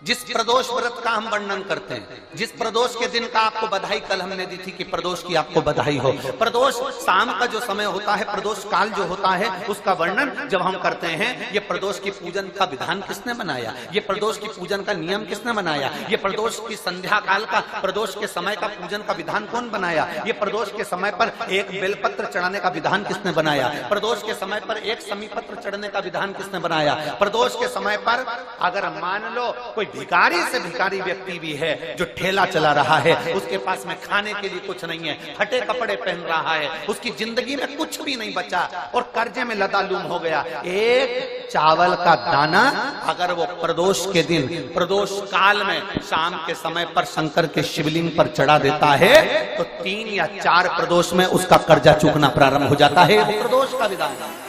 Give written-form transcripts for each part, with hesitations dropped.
जिस प्रदोष व्रत का हम वर्णन करते हैं, जिस प्रदोष के दिन का आपको बधाई कल हमने दी थी कि प्रदोष की आपको बधाई हो, प्रदोष शाम का जो समय होता है, प्रदोष काल जो होता है, उसका वर्णन जब हम करते हैं, ये प्रदोष की पूजन का विधान किसने बनाया, ये प्रदोष की पूजन का नियम किसने बनाया, ये प्रदोष की संध्या काल का, प्रदोष के समय का पूजन का विधान कौन बनाया, ये प्रदोष के समय पर एक बेलपत्र चढ़ाने का विधान किसने बनाया, प्रदोष के समय पर एक समीपत्र चढ़ने का विधान किसने बनाया, प्रदोष के समय पर अगर मान लो कोई भिखारी से भिखारी व्यक्ति भी है जो ठेला चला रहा है, उसके पास में खाने के लिए कुछ नहीं है, फटे कपड़े पहन रहा है, उसकी जिंदगी में कुछ भी नहीं बचा और कर्जे में लदालूम हो गया, एक चावल का दाना अगर वो प्रदोष के दिन, प्रदोष काल में शाम के समय पर शंकर के शिवलिंग पर चढ़ा देता है तो 3 या 4 प्रदोष में उसका कर्जा चूकना प्रारंभ हो जाता है। वो प्रदोष का विधान है।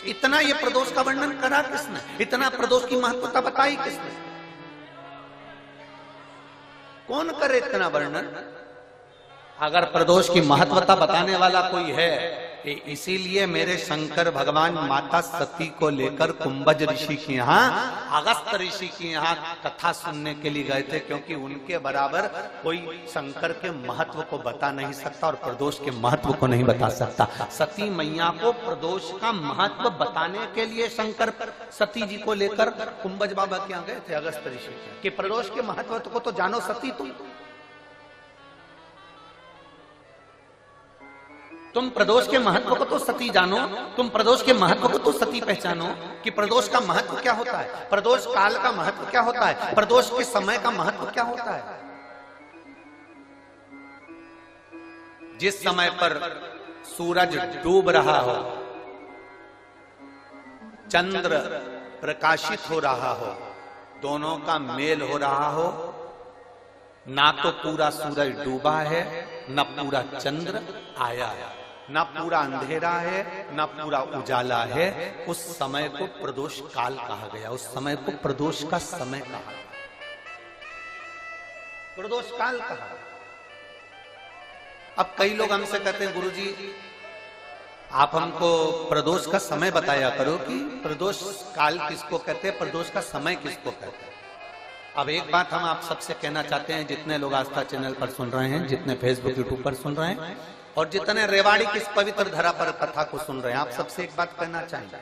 इतना ये प्रदोष का वर्णन करा किसने, इतना प्रदोष की महत्वता बताई किसने, कौन करे इतना वर्णन? अगर प्रदोष की महत्वता बताने वाला कोई है, इसीलिए मेरे शंकर भगवान माता सती को लेकर कुंभज ऋषि के यहाँ, अगस्त ऋषि के यहाँ कथा सुनने के लिए गए थे, क्योंकि उनके बराबर कोई शंकर के महत्व को बता नहीं सकता और प्रदोष के महत्व को नहीं बता सकता। सती मैया को प्रदोष का महत्व बताने के लिए शंकर सती जी को लेकर कुंभज बाबा के यहाँ गए थे, अगस्त ऋषि के, कि प्रदोष के महत्व को तो जानो सती, तुम प्रदोष के महत्व को तो सती जानो, तुम प्रदोष के महत्व को तो सती पहचानो कि प्रदोष का महत्व क्या होता है, प्रदोष काल का महत्व क्या होता है, प्रदोष के समय का महत्व क्या होता है। जिस समय पर सूरज डूब रहा हो, चंद्र प्रकाशित हो रहा हो, दोनों का मेल हो रहा हो, ना तो पूरा सूरज डूबा है, न पूरा चंद्र आया है, ना पूरा अंधेरा है, ना पूरा उजाला है, उस समय को प्रदोष काल कहा गया, उस समय को प्रदोष का समय कहा, प्रदोष काल कहा। अब कई लोग हमसे कहते हैं गुरुजी आप हमको प्रदोष का समय बताया करो कि प्रदोष काल किसको कहते हैं, प्रदोष का समय किसको कहते हैं। अब एक बात हम आप सबसे कहना चाहते हैं, जितने लोग आस्था चैनल पर सुन रहे हैं, जितने फेसबुक यूट्यूब पर सुन रहे हैं और जितने रेवाड़ी की इस पवित्र धरा पर कथा को सुन रहे हैं, आप सबसे एक बात कहना चाहेंगे,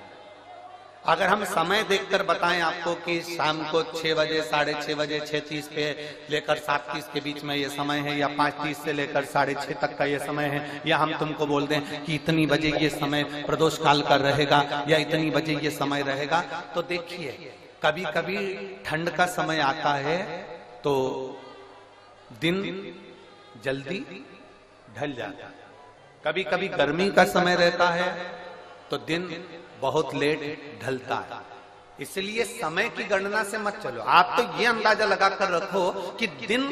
अगर हम समय देखकर बताएं आपको कि शाम को 6 बजे, 6:30 बजे, 6:30 पे लेकर 7:30 के बीच में ये समय है, या 5:30 से लेकर 6:30 तक का ये समय है, या हम तुमको बोल दें कि इतनी बजे ये समय प्रदोष काल का रहेगा या इतनी बजे ये समय रहेगा, तो देखिए कभी कभी ठंड का समय आता है तो दिन जल्दी ढल जाता है, कभी कभी गर्मी का समय रहता है तो दिन बहुत लेट ढलता है। इसलिए समय की गणना से मत चलो, आप तो ये अंदाजा लगाकर रखो कि दिन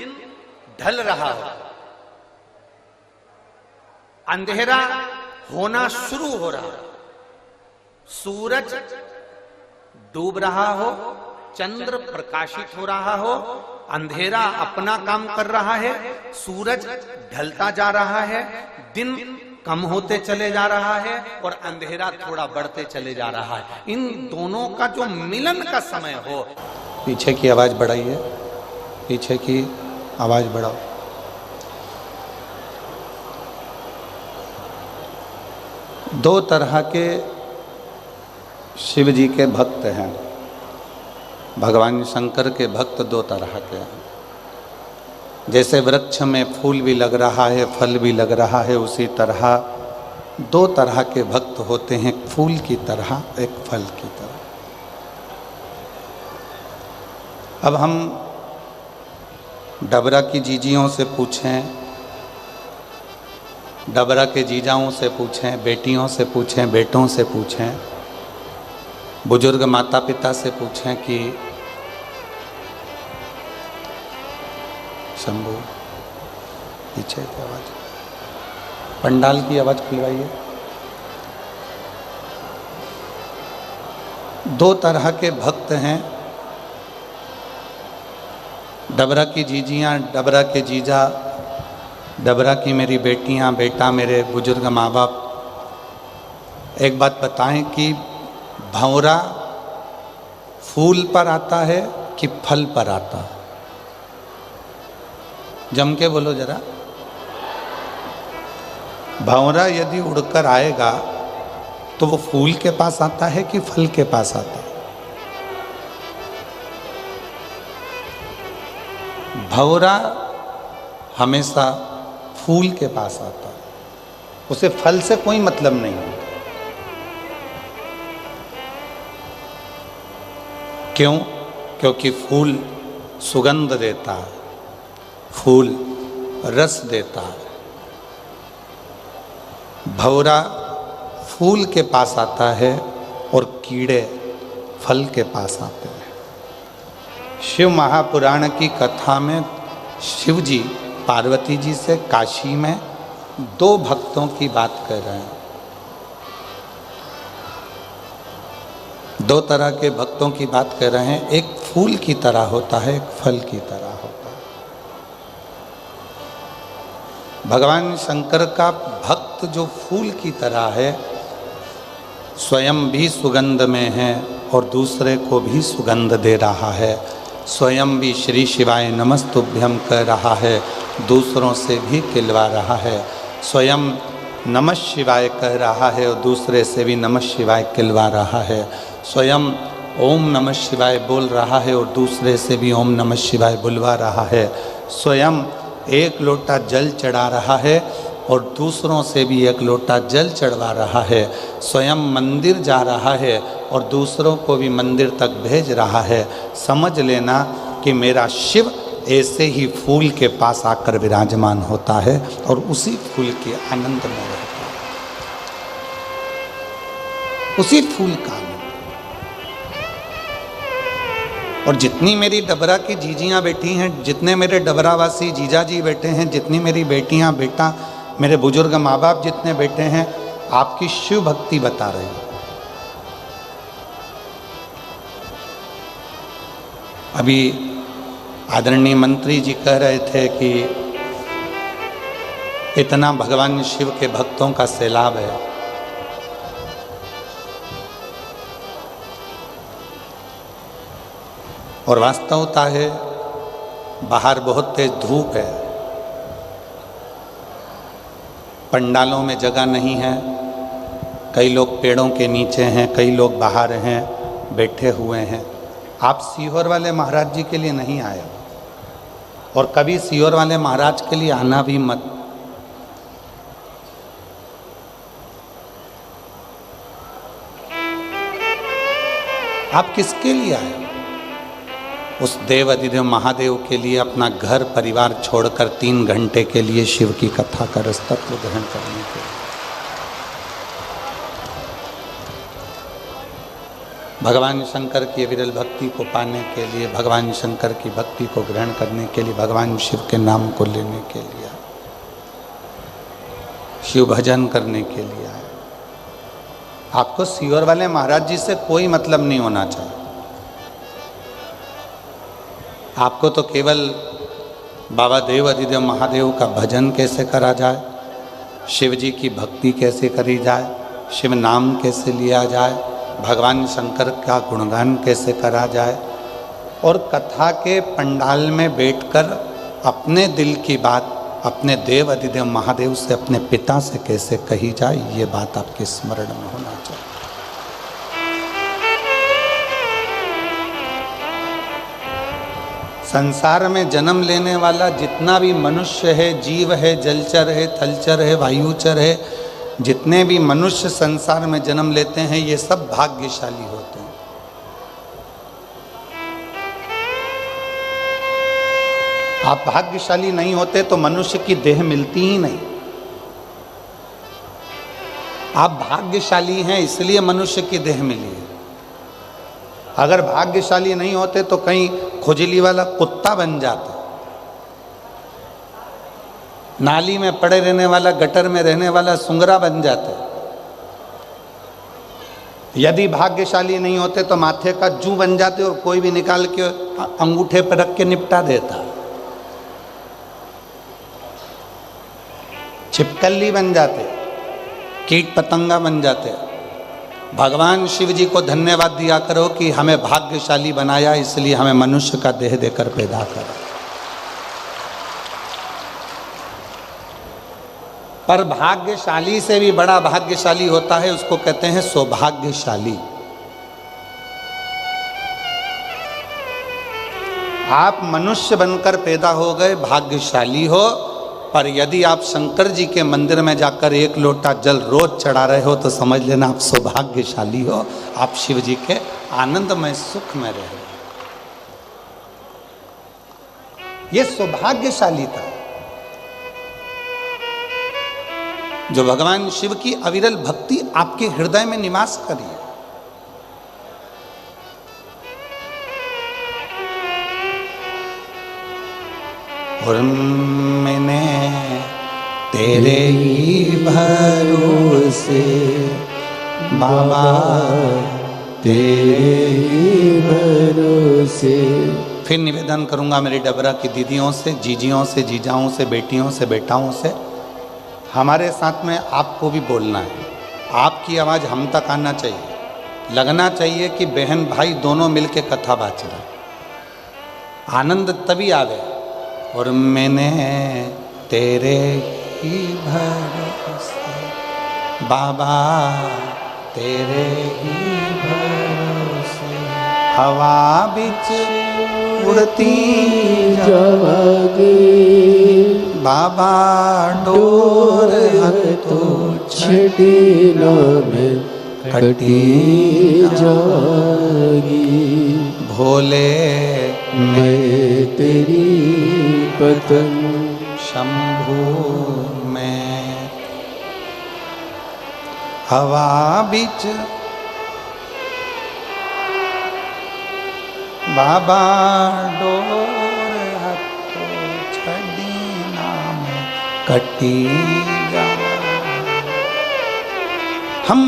ढल रहा हो, अंधेरा होना शुरू हो रहा, सूरज डूब रहा हो, चंद्र प्रकाशित हो रहा हो, अंधेरा अपना काम कर रहा है, सूरज ढलता जा रहा है, दिन कम होते चले जा रहा है और अंधेरा थोड़ा बढ़ते चले जा रहा है, इन दोनों का जो मिलन का समय हो। पीछे की आवाज बढ़ाइए, पीछे की आवाज बढ़ाओ। दो तरह के शिव जी के भक्त हैं, भगवान शंकर के भक्त 2 तरह के हैं। जैसे वृक्ष में फूल भी लग रहा है, फल भी लग रहा है, उसी तरह 2 तरह के भक्त होते हैं, एक फूल की तरह, एक फल की तरह। अब हम डबरा की जीजियों से पूछें, डबरा के जीजाओं से पूछें, बेटियों से पूछें, बेटों से पूछें, बुजुर्ग माता पिता से पूछें कि शंभू पीछे की आवाज, पंडाल की आवाज खुलवाइए। 2 तरह के भक्त हैं, डबरा की जीजियाँ, डबरा के जीजा, डबरा की मेरी बेटियाँ, बेटा, मेरे बुजुर्ग माँ बाप। एक बात बताएं कि भंवरा फूल पर आता है कि फल पर आता है? जम के बोलो जरा। भंवरा यदि उड़कर आएगा तो वो फूल के पास आता है कि फल के पास आता है? भंवरा हमेशा फूल के पास आता है, उसे फल से कोई मतलब नहीं होता। क्यों? क्योंकि फूल सुगंध देता है, फूल रस देता है। भंवरा फूल के पास आता है और कीड़े फल के पास आते हैं। शिव महापुराण की कथा में शिव जी पार्वती जी से काशी में दो भक्तों की बात कर रहे हैं। दो तरह के भक्तों की बात कर रहे हैं, एक फूल की तरह होता है, एक फल की तरह होता है। भगवान शंकर का भक्त जो फूल की तरह है, स्वयं भी सुगंध में है और दूसरे को भी सुगंध दे रहा है, स्वयं भी श्री शिवाय नमस्तुभ्यम कह रहा है, दूसरों से भी खिलवा रहा है, स्वयं नमः शिवाय कह रहा है और दूसरे से भी नमः शिवाय खिलवा रहा है, स्वयं ओम नमः शिवाय बोल रहा है और दूसरे से भी ओम नमः शिवाय बुलवा रहा है, स्वयं एक लोटा जल चढ़ा रहा है और दूसरों से भी एक लोटा जल चढ़वा रहा है, स्वयं मंदिर जा रहा है और दूसरों को भी मंदिर तक भेज रहा है। समझ लेना कि मेरा शिव ऐसे ही फूल के पास आकर विराजमान होता है और उसी फूल के आनंद में रहता है, उसी फूल का आनंद। और जितनी मेरी डबरा की जीजियाँ बैठी हैं, जितने मेरे डबरावासी जीजा जी बैठे हैं, जितनी मेरी बेटियाँ बेटा, मेरे बुजुर्ग माँ बाप जितने बैठे हैं, आपकी शिव भक्ति बता रहे हैं। अभी आदरणीय मंत्री जी कह रहे थे कि इतना भगवान शिव के भक्तों का सैलाब है। और वास्तवता है बाहर बहुत तेज धूप है, पंडालों में जगह नहीं है, कई लोग पेड़ों के नीचे हैं, कई लोग बाहर हैं, बैठे हुए हैं। आप सीहोर वाले महाराज जी के लिए नहीं आए और कभी सीहोर वाले महाराज के लिए आना भी मत। आप किसके लिए आए? उस देव अधिदेव महादेव के लिए, अपना घर परिवार छोड़कर 3 घंटे के लिए शिव की कथा का रसतत्व ग्रहण करने के लिए। भगवान शंकर की विरल भक्ति को पाने के लिए, भगवान शंकर की भक्ति को ग्रहण करने के लिए, भगवान शिव के नाम को लेने के लिए, शिव भजन करने के लिए आए। आपको सीहोर वाले महाराज जी से कोई मतलब नहीं होना चाहिए। आपको तो केवल बाबा देव अधिदेव महादेव का भजन कैसे करा जाए, शिव जी की भक्ति कैसे करी जाए, शिव नाम कैसे लिया जाए, भगवान शंकर का गुणगान कैसे करा जाए, और कथा के पंडाल में बैठकर अपने दिल की बात अपने देव अधिदेव महादेव से, अपने पिता से कैसे कही जाए, ये बात आपके स्मरण में होना चाहिए। संसार में जन्म लेने वाला जितना भी मनुष्य है, जीव है, जलचर है, थलचर है, वायुचर है, जितने भी मनुष्य संसार में जन्म लेते हैं, ये सब भाग्यशाली होते हैं। आप भाग्यशाली नहीं होते तो मनुष्य की देह मिलती ही नहीं। आप भाग्यशाली हैं इसलिए मनुष्य की देह मिली है। अगर भाग्यशाली नहीं होते तो कहीं खुजली वाला कुत्ता बन जाते, नाली में पड़े रहने वाला, गटर में रहने वाला सुंगरा बन जाते। यदि भाग्यशाली नहीं होते तो माथे का जू बन जाते और कोई भी निकाल के अंगूठे पर रख के निपटा देता। छिपकली बन जाते, कीट पतंगा बन जाते। भगवान शिव जी को धन्यवाद दिया करो कि हमें भाग्यशाली बनाया, इसलिए हमें मनुष्य का देह देकर पैदा करा। पर भाग्यशाली से भी बड़ा भाग्यशाली होता है, उसको कहते हैं सौभाग्यशाली। आप मनुष्य बनकर पैदा हो गए, भाग्यशाली हो। पर यदि आप शंकर जी के मंदिर में जाकर एक लोटा जल रोज चढ़ा रहे हो तो समझ लेना आप सौभाग्यशाली हो, आप शिव जी के आनंदमय सुख में रह रहे हो। ये सौभाग्यशाली था जो भगवान शिव की अविरल भक्ति आपके हृदय में निवास करी। और मैंने तेरे ही भरोसे बाबा, तेरे ही भरोसे। फिर निवेदन करूंगा मेरी डबरा की दीदियों से, जीजियों से, जीजाओं से, बेटियों से, बेटाओं से, हमारे साथ में आपको भी बोलना है। आपकी आवाज़ हम तक आना चाहिए, लगना चाहिए कि बहन भाई दोनों मिलके कथा बाच रहे, आनंद तभी आवे। और मैंने तेरे ही भरोसे बाबा, तेरे ही भरोसे हवा बिच उड़ती जागे बाबा, डोर तो छड़ी में कटी जागी। भोले मैं तेरी पतंग शंभू में हवा बिच बाबा, डोर हथो छड़ी नाम कटी जा। हम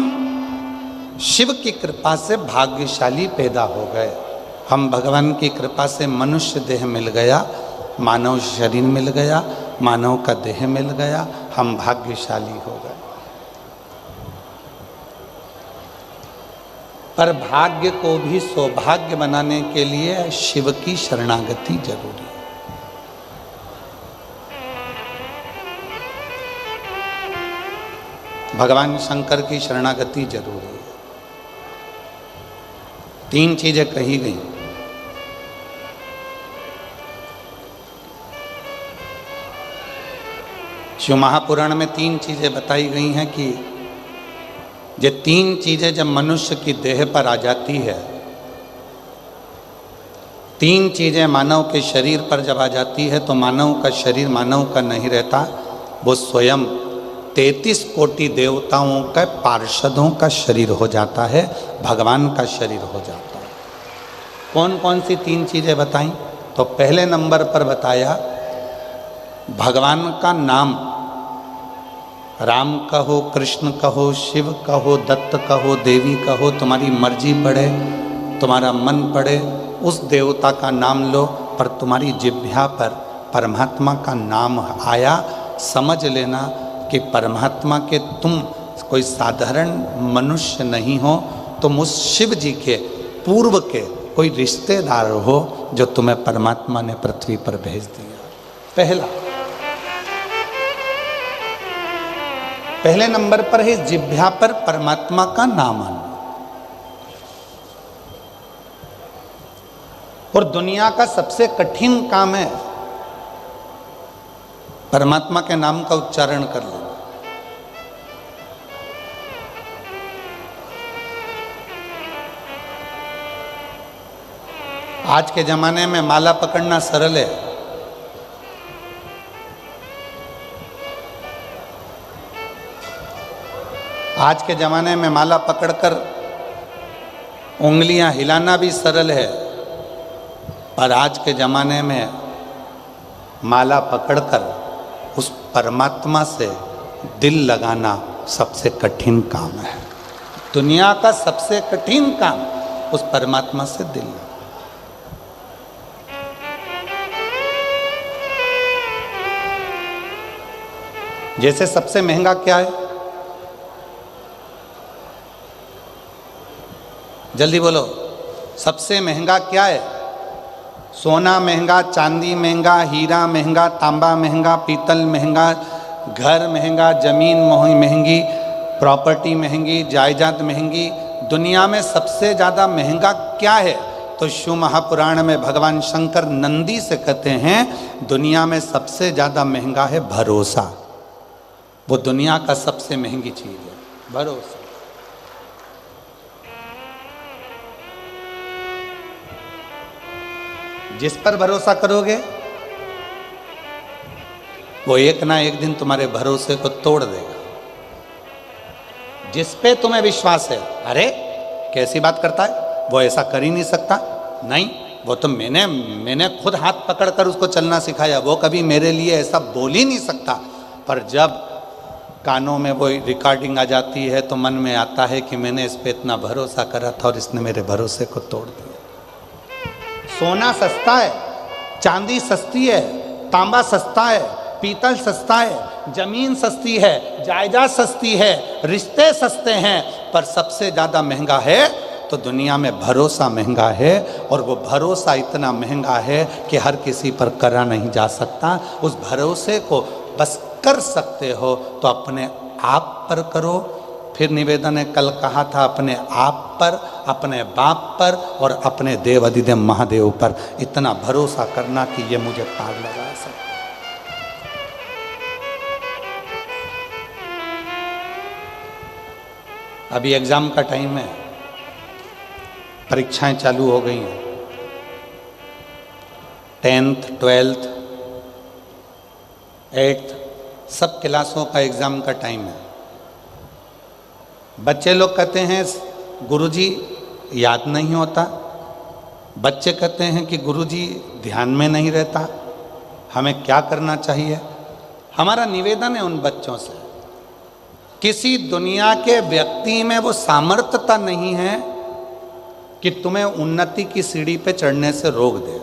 शिव की कृपा से भाग्यशाली पैदा हो गए। हम भगवान की कृपा से मनुष्य देह मिल गया, मानव शरीर मिल गया, मानव का देह मिल गया, हम भाग्यशाली हो गए। पर भाग्य को भी सौभाग्य बनाने के लिए शिव की शरणागति जरूरी है। भगवान शंकर की शरणागति जरूरी है। 3 चीजें कही गई। शिव महापुराण में 3 चीजें बताई गई हैं कि ये 3 चीजें जब मनुष्य की देह पर आ जाती है, 3 चीजें मानव के शरीर पर जब आ जाती है तो मानव का शरीर मानव का नहीं रहता, वो स्वयं 33 कोटि देवताओं का पार्षदों का शरीर हो जाता है, भगवान का शरीर हो जाता है। कौन कौन सी 3 चीजें बताई? तो पहले नंबर पर बताया भगवान का नाम, राम कहो, कृष्ण कहो, शिव कहो, दत्त कहो, देवी कहो, तुम्हारी मर्जी पड़े, तुम्हारा मन पड़े, उस देवता का नाम लो, पर तुम्हारी जिह्वा पर परमात्मा का नाम आया, समझ लेना कि परमात्मा के तुम कोई साधारण मनुष्य नहीं हो, तुम उस शिव जी के पूर्व के कोई रिश्तेदार हो जो तुम्हें परमात्मा ने पृथ्वी पर भेज दिया। पहले नंबर पर है जिह्वा पर परमात्मा का नाम आना। और दुनिया का सबसे कठिन काम है परमात्मा के नाम का उच्चारण कर लेना। आज के जमाने में माला पकड़ना सरल है, आज के ज़माने में माला पकड़कर उंगलियां हिलाना भी सरल है, पर आज के ज़माने में माला पकड़कर उस परमात्मा से दिल लगाना सबसे कठिन काम है। दुनिया का सबसे कठिन काम उस परमात्मा से दिल लगाना। जैसे सबसे महंगा क्या है? जल्दी बोलो, सबसे महंगा क्या है? सोना महंगा, चांदी महंगा, हीरा महंगा, तांबा महंगा, पीतल महंगा, घर महंगा, जमीन महंगी, प्रॉपर्टी महंगी, जायदाद महंगी। दुनिया में सबसे ज़्यादा महंगा क्या है? तो शिव महापुराण में भगवान शंकर नंदी से कहते हैं दुनिया में सबसे ज़्यादा महंगा है भरोसा। वो दुनिया का सबसे महंगी चीज़ है, भरोसा। जिस पर भरोसा करोगे वो एक ना एक दिन तुम्हारे भरोसे को तोड़ देगा। जिस पे तुम्हें विश्वास है, अरे कैसी बात करता है, वो ऐसा कर ही नहीं सकता, नहीं वो तो मैंने खुद हाथ पकड़कर उसको चलना सिखाया, वो कभी मेरे लिए ऐसा बोल ही नहीं सकता। पर जब कानों में वो रिकॉर्डिंग आ जाती है तो मन में आता है कि मैंने इस पे इतना भरोसा करा था और इसने मेरे भरोसे को तोड़ दिया। सोना सस्ता है, चांदी सस्ती है, तांबा सस्ता है, पीतल सस्ता है, जमीन सस्ती है, जायदाद सस्ती है, रिश्ते सस्ते हैं, पर सबसे ज़्यादा महंगा है तो दुनिया में भरोसा महंगा है। और वो भरोसा इतना महंगा है कि हर किसी पर करा नहीं जा सकता। उस भरोसे को बस कर सकते हो तो अपने आप पर करो। फिर निवेदन ने कल कहा था अपने आप पर, अपने बाप पर और अपने देव अधिदेव महादेव पर इतना भरोसा करना कि ये मुझे पार लगा सकता। अभी एग्जाम का टाइम है, परीक्षाएं चालू हो गई हैं, 10th, 12th, 8th सब क्लासों का एग्जाम का टाइम है। बच्चे लोग कहते हैं गुरुजी याद नहीं होता, बच्चे कहते हैं कि गुरुजी ध्यान में नहीं रहता, हमें क्या करना चाहिए? हमारा निवेदन है उन बच्चों से, किसी दुनिया के व्यक्ति में वो सामर्थ्यता नहीं है कि तुम्हें उन्नति की सीढ़ी पे चढ़ने से रोक दे।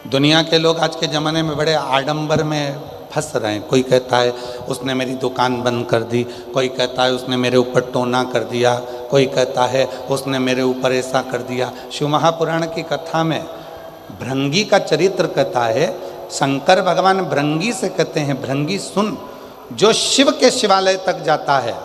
दुनिया के लोग आज के ज़माने में बड़े आडंबर में फंस रहे हैं। कोई कहता है उसने मेरी दुकान बंद कर दी, कोई कहता है उसने मेरे ऊपर टोना कर दिया, कोई कहता है उसने मेरे ऊपर ऐसा कर दिया। शिव महापुराण की कथा में भृंगी का चरित्र कहता है, शंकर भगवान भृंगी से कहते हैं, भृंगी सुन, जो शिव के शिवालय तक जाता है,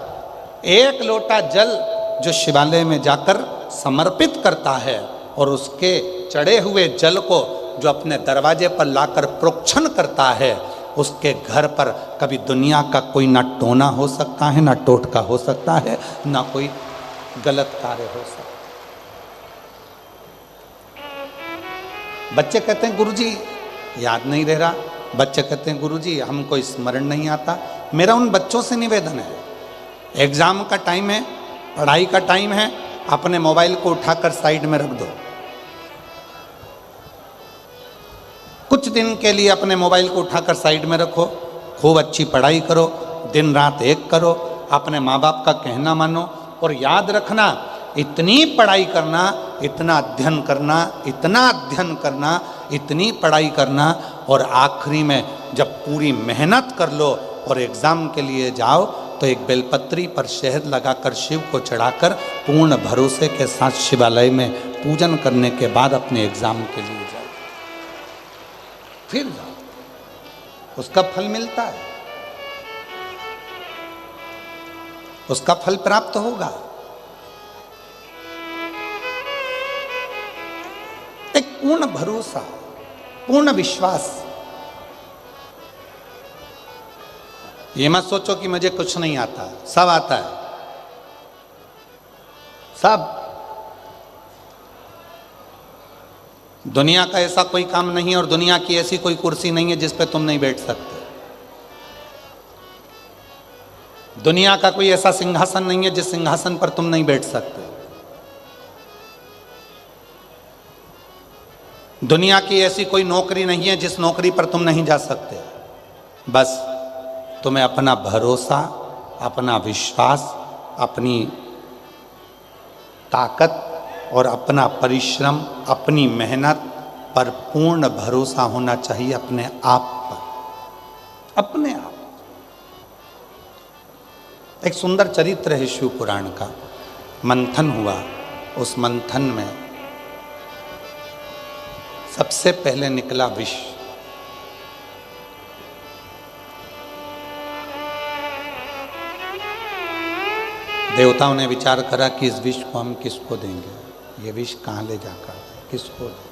एक लोटा जल जो शिवालय में जाकर समर्पित करता है और उसके चढ़े हुए जल को जो अपने दरवाजे पर लाकर प्रोक्षण करता है, उसके घर पर कभी दुनिया का कोई ना टोना हो सकता है, ना टोटका हो सकता है, ना कोई गलत कार्य हो सकता है। बच्चे कहते हैं गुरुजी याद नहीं रह रहा, बच्चे कहते हैं गुरुजी हमको स्मरण नहीं आता। मेरा उन बच्चों से निवेदन है, एग्जाम का टाइम है, पढ़ाई का टाइम है, अपने मोबाइल को उठाकर साइड में रख दो। कुछ दिन के लिए अपने मोबाइल को उठाकर साइड में रखो, खूब अच्छी पढ़ाई करो, दिन रात एक करो, अपने माँ बाप का कहना मानो और याद रखना इतनी पढ़ाई करना, इतना अध्ययन करना, इतना अध्ययन करना, इतनी पढ़ाई करना और आखिरी में जब पूरी मेहनत कर लो और एग्ज़ाम के लिए जाओ तो एक बेलपत्री पर शहद लगाकर शिव को चढ़ाकर पूर्ण भरोसे के साथ शिवालय में पूजन करने के बाद अपने एग्ज़ाम के लिए जाओ, फिर जाओ, उसका फल मिलता है, उसका फल प्राप्त होगा। एक पूर्ण भरोसा, पूर्ण विश्वास। ये मत सोचो कि मुझे कुछ नहीं आता, सब आता है, सब। दुनिया का ऐसा कोई काम नहीं है और दुनिया की ऐसी कोई कुर्सी नहीं है जिस पे तुम नहीं बैठ सकते। दुनिया का कोई ऐसा सिंहासन नहीं है जिस सिंहासन पर तुम नहीं बैठ सकते। दुनिया की ऐसी कोई नौकरी नहीं है जिस नौकरी पर तुम नहीं जा सकते। बस तुम्हें अपना भरोसा, अपना विश्वास, अपनी ताकत और अपना परिश्रम, अपनी मेहनत पर पूर्ण भरोसा होना चाहिए अपने आप पर, अपने आप। एक सुंदर चरित्र है शिव पुराण का। मंथन हुआ, उस मंथन में सबसे पहले निकला विष। देवताओं ने विचार करा कि इस विष को हम किसको देंगे, ये विष कहाँ ले जाकर किसको दें।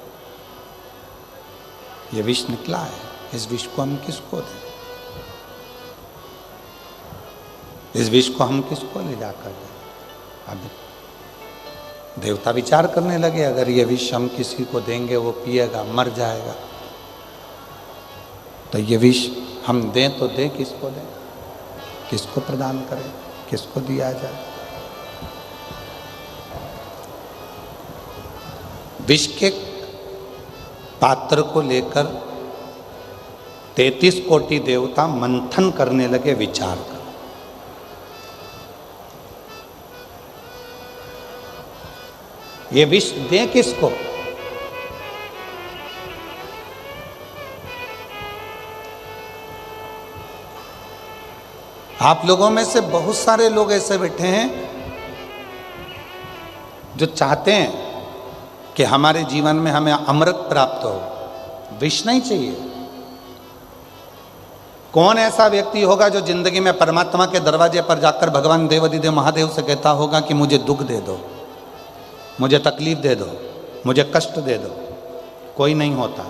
ये विष निकला है, इस विष को हम किसको दें, इस विष को हम किसको ले जाकर दें। अब देवता विचार करने लगे, अगर ये विष हम किसी को देंगे वो पिएगा मर जाएगा, तो ये विष हम दें तो दें किसको दें, किसको प्रदान करें, किसको दिया जाए। विष के पात्र को लेकर 33 कोटि देवता मंथन करने लगे, विचार कर। ये विष दें किसको, आप लोगों में से बहुत सारे लोग ऐसे बैठे हैं जो चाहते हैं कि हमारे जीवन में हमें अमृत प्राप्त हो, विष नहीं चाहिए। कौन ऐसा व्यक्ति होगा जो जिंदगी में परमात्मा के दरवाजे पर जाकर भगवान देवाधिदेव महादेव से कहता होगा कि मुझे दुख दे दो, मुझे तकलीफ दे दो, मुझे कष्ट दे दो। कोई नहीं होता।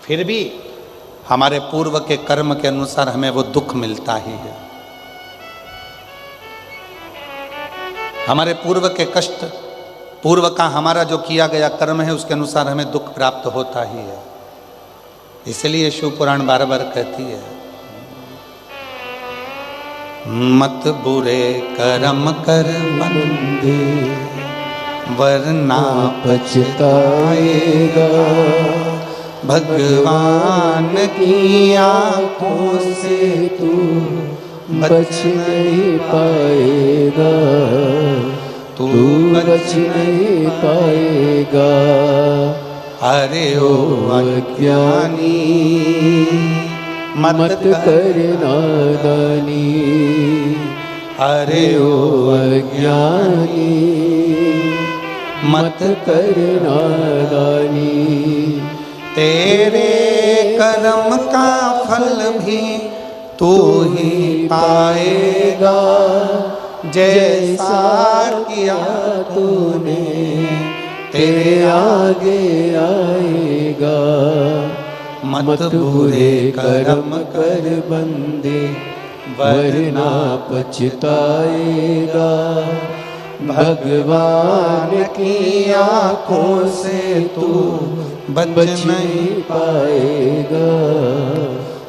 फिर भी हमारे पूर्व के कर्म के अनुसार हमें वो दुख मिलता ही है। हमारे पूर्व के कष्ट, पूर्व का हमारा जो किया गया कर्म है उसके अनुसार हमें दुख प्राप्त होता ही है। इसलिए शिव पुराण बार बार कहती है, मत बुरे कर्म कर बंदे वरना पछताएगा, भगवान की आंखों से तू बच नहीं पाएगा, तू बच नहीं पाएगा। अरे ओ अज्ञानी मत कर नादानी, अरे ओ अज्ञानी मत कर नादानी। तेरे कर्म का फल भी तू ही पाएगा, जैसा किया तूने तेरे आगे आएगा। मत बुरे कर्म कर बंदे वरना पछताएगा, भगवान की आंखों से तू बच नहीं पाएगा,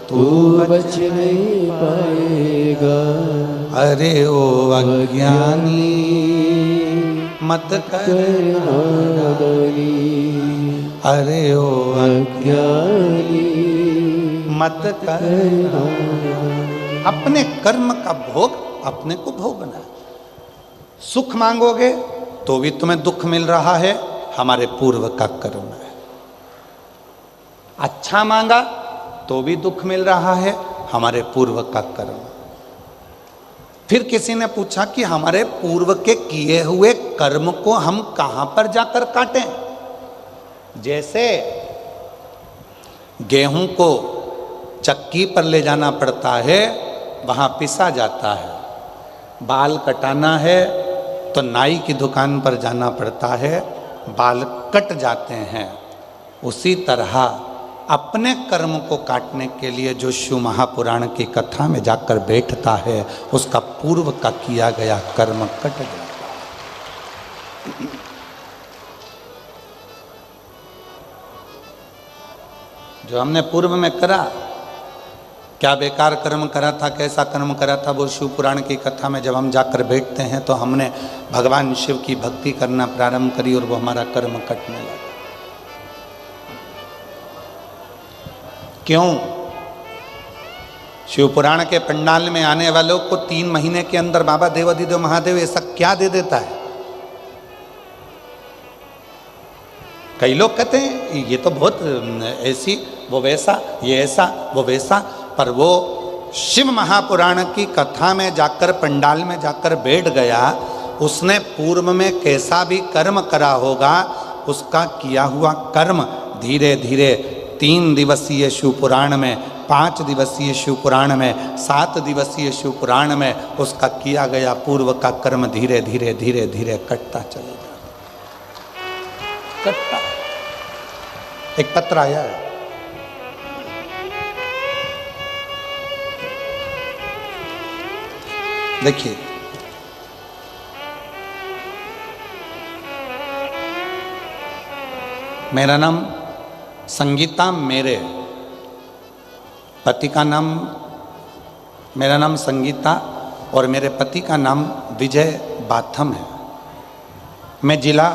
तू बच नहीं पाएगा। अरे ओ अज्ञानी मत कर नादानी, अरे ओ अज्ञानी मत कर नादानी। अपने कर्म का भोग अपने को भोगना है। सुख मांगोगे तो भी तुम्हें दुख मिल रहा है, हमारे पूर्व का कर्म है। अच्छा मांगा तो भी दुख मिल रहा है, हमारे पूर्व का कर्म। फिर किसी ने पूछा कि हमारे पूर्व के किए हुए कर्म को हम कहां पर जाकर काटें। जैसे गेहूं को चक्की पर ले जाना पड़ता है, वहां पिसा जाता है। बाल कटाना है तो नाई की दुकान पर जाना पड़ता है, बाल कट जाते हैं। उसी तरह अपने कर्म को काटने के लिए जो शिव महापुराण की कथा में जाकर बैठता है, उसका पूर्व का किया गया कर्म कट जाता है। जो हमने पूर्व में करा, क्या बेकार कर्म करा था, कैसा कर्म करा था, वो शिव पुराण की कथा में जब हम जाकर बैठते हैं तो हमने भगवान शिव की भक्ति करना प्रारंभ करी और वो हमारा कर्म कटने लगा। क्यों? शिव पुराण के पंडाल में आने वालों को 3 महीने के अंदर बाबा देवाधिदेव महादेव ऐसा क्या दे देता है कई लोग कहते हैं ये तो बहुत ऐसी, वो वैसा, ये ऐसा, वो वैसा, पर वो शिव महापुराण की कथा में जाकर, पंडाल में जाकर बैठ गया, उसने पूर्व में कैसा भी कर्म करा होगा, उसका किया हुआ कर्म धीरे धीरे 3 दिवसीय शिव पुराण में, 5 दिवसीय शिव पुराण में, 7 दिवसीय शिव पुराण में उसका किया गया पूर्व का कर्म धीरे धीरे धीरे धीरे कटता चलेगा, कटता। एक पत्र आया है, देखिए, मेरा नाम संगीता, मेरे पति का नाम, मेरा नाम संगीता और मेरे पति का नाम विजय बाथम है। मैं जिला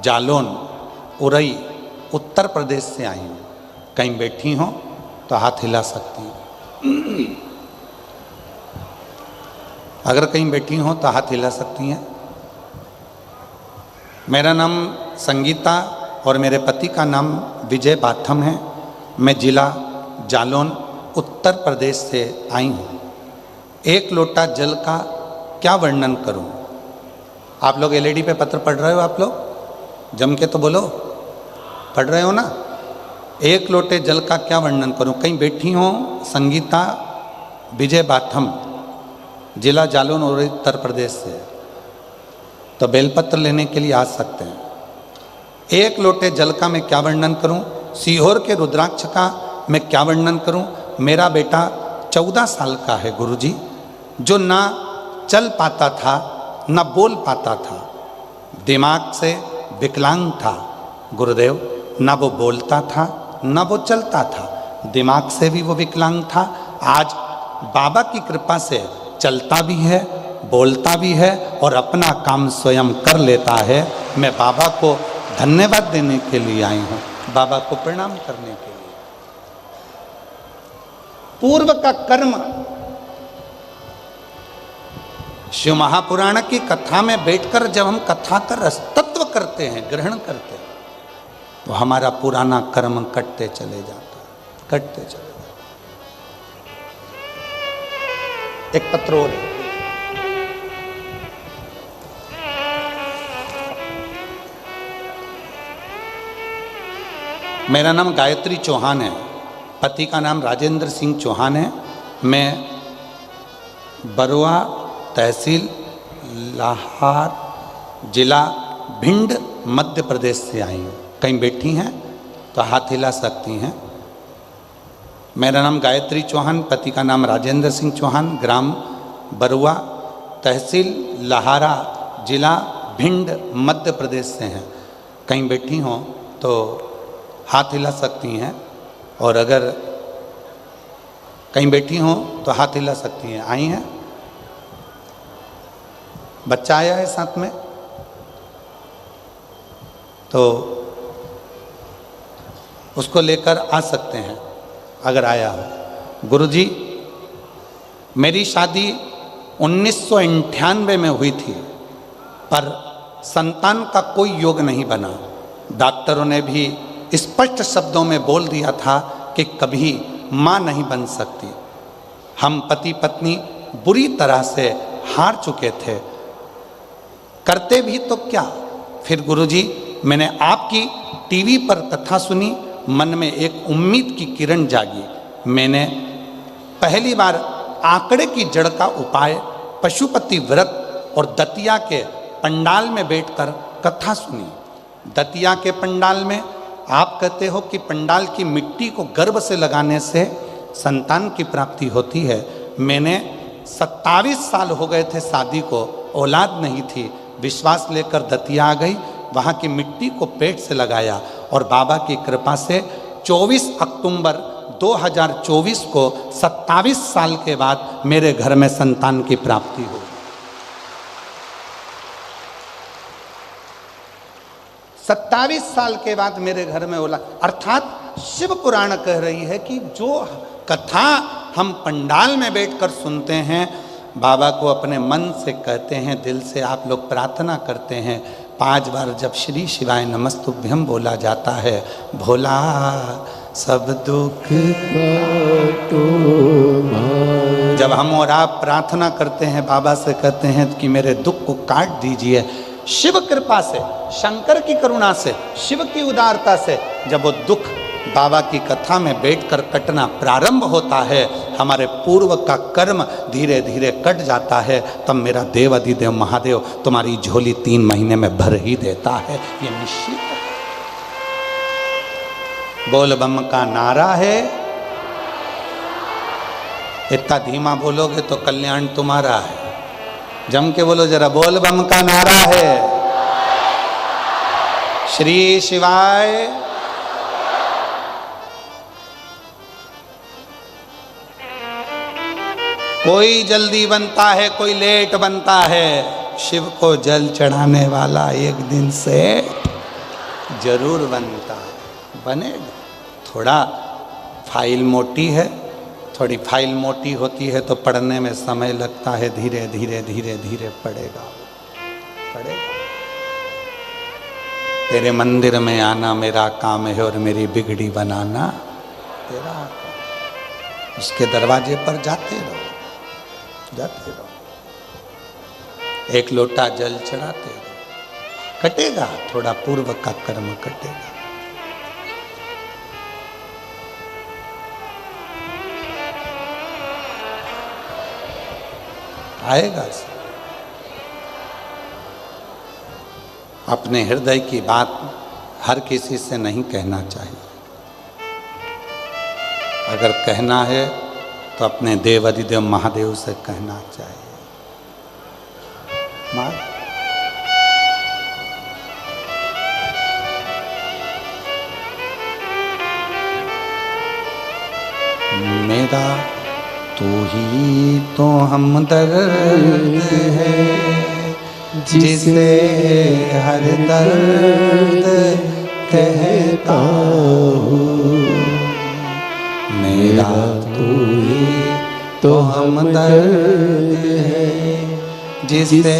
जालौन, उरई, उत्तर प्रदेश से आई हूँ। कहीं बैठी हो तो हाथ हिला सकती हैं, अगर कहीं बैठी हो तो हाथ हिला सकती हैं। मेरा नाम संगीता और मेरे पति का नाम विजय बाथम है। मैं जिला जालौन, उत्तर प्रदेश से आई हूँ। एक लोटा जल का क्या वर्णन करूँ? आप लोग एलईडी पे पत्र पढ़ रहे हो? आप लोग जम के तो बोलो, पढ़ रहे हो ना? एक लोटे जल का क्या वर्णन करूँ? कहीं बैठी हो संगीता विजय बाथम, जिला जालौन और उत्तर प्रदेश से, तो बेलपत्र लेने के लिए आ सकते हैं। एक लोटे जल का मैं क्या वर्णन करूं? सीहोर के रुद्राक्ष का मैं क्या वर्णन करूं? मेरा बेटा 14 साल का है गुरुजी, जो ना चल पाता था, ना बोल पाता था, दिमाग से विकलांग था गुरुदेव, ना वो बोलता था ना वो चलता था, दिमाग से भी वो विकलांग था। आज बाबा की कृपा से चलता भी है, बोलता भी है और अपना काम स्वयं कर लेता है। मैं बाबा को धन्यवाद देने के लिए आई हूँ, बाबा को प्रणाम करने के लिए। पूर्व का कर्म, शिव महापुराण की कथा में बैठकर जब हम कथा का रसतत्व करते हैं, ग्रहण करते हैं, तो हमारा पुराना कर्म कटते चले जाता है, कटते चले जाता है। एक पत्र और है, मेरा नाम गायत्री चौहान है, पति का नाम राजेंद्र सिंह चौहान है। मैं बरुआ तहसील लाहार जिला भिंड मध्य प्रदेश से आई हूँ। कहीं बैठी हैं तो हाथ हिला सकती हैं। मेरा नाम गायत्री चौहान, पति का नाम राजेंद्र सिंह चौहान, ग्राम बरुआ तहसील लाहारा जिला भिंड मध्य प्रदेश से हैं। कहीं बैठी हों तो हाथ हिला सकती हैं, और अगर कहीं बैठी हों तो हाथ हिला सकती हैं। आई हैं? बच्चा आया है साथ में तो उसको लेकर आ सकते हैं अगर आया हो। गुरुजी, मेरी शादी 1998 में हुई थी, पर संतान का कोई योग नहीं बना। डॉक्टरों ने भी स्पष्ट शब्दों में बोल दिया था कि कभी मां नहीं बन सकती। हम पति पत्नी बुरी तरह से हार चुके थे, करते भी तो क्या। फिर गुरुजी, मैंने आपकी टीवी पर कथा सुनी, मन में एक उम्मीद की किरण जागी। मैंने पहली बार आंकड़े की जड़ का उपाय, पशुपति व्रत और दतिया के पंडाल में बैठकर कथा सुनी। दतिया के पंडाल में आप कहते हो कि पंडाल की मिट्टी को गर्भ से लगाने से संतान की प्राप्ति होती है। मैंने 27 साल हो गए थे शादी को, औलाद नहीं थी। विश्वास लेकर दतिया आ गई, वहाँ की मिट्टी को पेट से लगाया और बाबा की कृपा से 24 अक्टूबर 2024 को 27 साल के बाद मेरे घर में संतान की प्राप्ति हुई। 27 साल के बाद मेरे घर में औलाद, अर्थात शिव पुराण कह रही है कि जो कथा हम पंडाल में बैठकर सुनते हैं, बाबा को अपने मन से कहते हैं, दिल से आप लोग प्रार्थना करते हैं, 5 बार जब श्री शिवाय नमस्तुभ्यम बोला जाता है, भोला सब दुख जब हम और आप प्रार्थना करते हैं, बाबा से कहते हैं कि मेरे दुख को काट दीजिए, शिव कृपा से, शंकर की करुणा से, शिव की उदारता से जब वो दुख बाबा की कथा में बैठकर कटना प्रारंभ होता है, हमारे पूर्व का कर्म धीरे धीरे कट जाता है, तब मेरा देव अधिदेव महादेव तुम्हारी झोली 3 महीने में भर ही देता है, ये निश्चित है। बोल बम का नारा है, इतना धीमा बोलोगे तो कल्याण तुम्हारा है। जम के बोलो जरा, बोल बम का नारा है, श्री शिवाय। कोई जल्दी बनता है, कोई लेट बनता है, शिव को जल चढ़ाने वाला एक दिन से जरूर बनता है, बनेगा। थोड़ा फाइल मोटी है, थोड़ी फाइल मोटी होती है तो पढ़ने में समय लगता है, धीरे धीरे धीरे धीरे पढ़ेगा। तेरे मंदिर में आना मेरा काम है और मेरी बिगड़ी बनाना तेरा काम। उसके दरवाजे पर जाते रहो। एक लोटा जल चढ़ाते रहो, कटेगा, थोड़ा पूर्व का कर्म कटेगा। आएगा। अपने हृदय की बात हर किसी से नहीं कहना चाहिए। अगर कहना है तो अपने देव अधिदेव महादेव से कहना चाहिए। मेरा तू ही तो हमदर्द है, जिसे हर दर्द कहता हूँ। मेरा तू ही तो हमदर्द है, जिसे